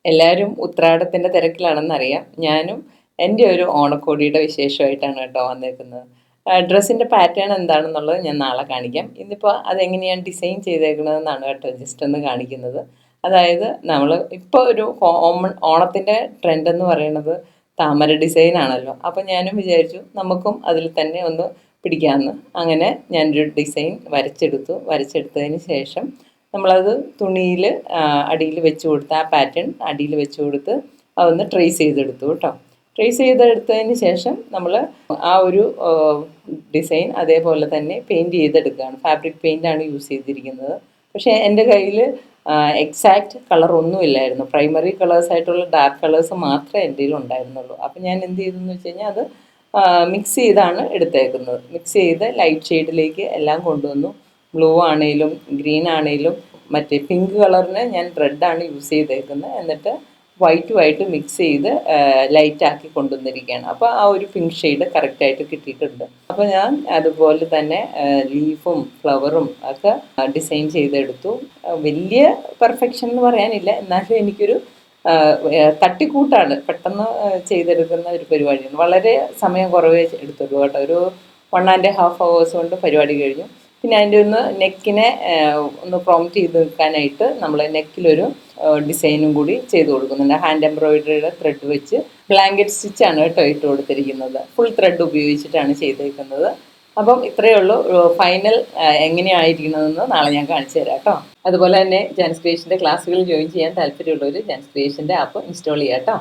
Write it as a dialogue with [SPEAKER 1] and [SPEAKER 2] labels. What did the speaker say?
[SPEAKER 1] എല്ലാവരും ഉത്രാടത്തിൻ്റെ തിരക്കിലാണെന്നറിയാം. ഞാനും എൻ്റെ ഒരു ഓണക്കോടിയുടെ വിശേഷമായിട്ടാണ് കേട്ടോ വന്നേക്കുന്നത്. ഡ്രസ്സിൻ്റെ പാറ്റേൺ എന്താണെന്നുള്ളത് ഞാൻ നാളെ കാണിക്കാം. ഇന്നിപ്പോൾ അതെങ്ങനെയാണ് ഡിസൈൻ ചെയ്തേക്കുന്നതെന്നാണ് കേട്ടോ ജസ്റ്റ് ഒന്ന് കാണിക്കുന്നത്. അതായത് നമ്മൾ ഇപ്പോൾ ഒരു ഓണത്തിൻ്റെ ട്രെൻഡ് എന്ന് പറയുന്നത് താമര ഡിസൈൻ ആണല്ലോ. അപ്പോൾ ഞാനും വിചാരിച്ചു നമുക്കും അതിൽ തന്നെ ഒന്ന് പിടിക്കാമെന്ന്. അങ്ങനെ ഞാനൊരു ഡിസൈൻ വരച്ചെടുത്തതിന് ശേഷം നമ്മളത് തുണിയിൽ അടിയിൽ വെച്ച് കൊടുത്ത് ആ പാറ്റേൺ അടിയിൽ വെച്ച് കൊടുത്ത് അതൊന്ന് ട്രേസ് ചെയ്തെടുത്തു കേട്ടോ. ട്രേസ് ചെയ്തെടുത്തതിന് ശേഷം നമ്മൾ ആ ഒരു ഡിസൈൻ അതേപോലെ തന്നെ പെയിൻറ്റ് ചെയ്തെടുക്കുകയാണ്. ഫാബ്രിക് പെയിൻ്റാണ് യൂസ് ചെയ്തിരിക്കുന്നത്. പക്ഷേ എൻ്റെ കയ്യിൽ എക്സാക്റ്റ് കളർ ഒന്നുമില്ലായിരുന്നു. പ്രൈമറി കളേഴ്സായിട്ടുള്ള ഡാർക്ക് കളേഴ്സ് മാത്രമേ എൻ്റെ കയ്യിൽ ഉണ്ടായിരുന്നുള്ളൂ. അപ്പോൾ ഞാൻ എന്ത് ചെയ്തെന്ന് വെച്ച് കഴിഞ്ഞാൽ അത് മിക്സ് ചെയ്താണ് എടുത്തേക്കുന്നത്. മിക്സ് ചെയ്ത് ലൈറ്റ് ഷെയ്ഡിലേക്ക് എല്ലാം കൊണ്ടുവന്നു. ബ്ലൂ ആണെങ്കിലും ഗ്രീൻ ആണെങ്കിലും മറ്റേ പിങ്ക് കളറിന് ഞാൻ റെഡാണ് യൂസ് ചെയ്തേക്കുന്നത്. എന്നിട്ട് വൈറ്റുമായിട്ട് മിക്സ് ചെയ്ത് ലൈറ്റാക്കി കൊണ്ടുവന്നിരിക്കുകയാണ്. അപ്പോൾ ആ ഒരു പിങ്ക് ഷെയ്ഡ് കറക്റ്റായിട്ട് കിട്ടിയിട്ടുണ്ട്. അപ്പോൾ ഞാൻ അതുപോലെ തന്നെ ലീഫും ഫ്ലവറും ഒക്കെ ഡിസൈൻ ചെയ്തെടുത്തു. വലിയ പെർഫെക്ഷൻ എന്ന് പറയാനില്ല, എന്നാലും എനിക്കൊരു തട്ടിക്കൂട്ടാണ്, പെട്ടെന്ന് ചെയ്തെടുക്കുന്ന ഒരു പരിപാടിയാണ്. വളരെ സമയം കുറവേ എടുത്തുള്ളൂ കേട്ടോ. ഒരു 1.5 hours കൊണ്ട് പരിപാടി കഴിഞ്ഞു. പിന്നെ അതിൻ്റെ ഒന്ന് നെക്കിനെ ഒന്ന് പ്രോംപ്റ്റ് ചെയ്ത് വെക്കാനായിട്ട് നമ്മൾ നെക്കിലൊരു ഡിസൈനും കൂടി ചെയ്ത് കൊടുക്കുന്നുണ്ട്. ഹാൻഡ് എംബ്രോയിഡറിയുടെ ത്രെഡ് വെച്ച് ബ്ലാങ്കറ്റ് സ്റ്റിച്ചാണ് കേട്ടോ ഇട്ട് കൊടുത്തിരിക്കുന്നത്. ഫുൾ ത്രെഡ് ഉപയോഗിച്ചിട്ടാണ് ചെയ്തേക്കുന്നത്. അപ്പം ഇത്രയേ ഉള്ളൂ. ഫൈനൽ എങ്ങനെയായിരിക്കണമെന്ന് നാളെ ഞാൻ കാണിച്ചു തരാം കേട്ടോ. അതുപോലെ തന്നെ ജാൻസ് ക്രിയേഷൻ്റെ ക്ലാസ്സുകൾ ജോയിൻ ചെയ്യാൻ താല്പര്യമുള്ളവർ ജാൻസ് ക്രിയേഷൻ്റെ ആപ്പ് ഇൻസ്റ്റാൾ ചെയ്യാം കേട്ടോ.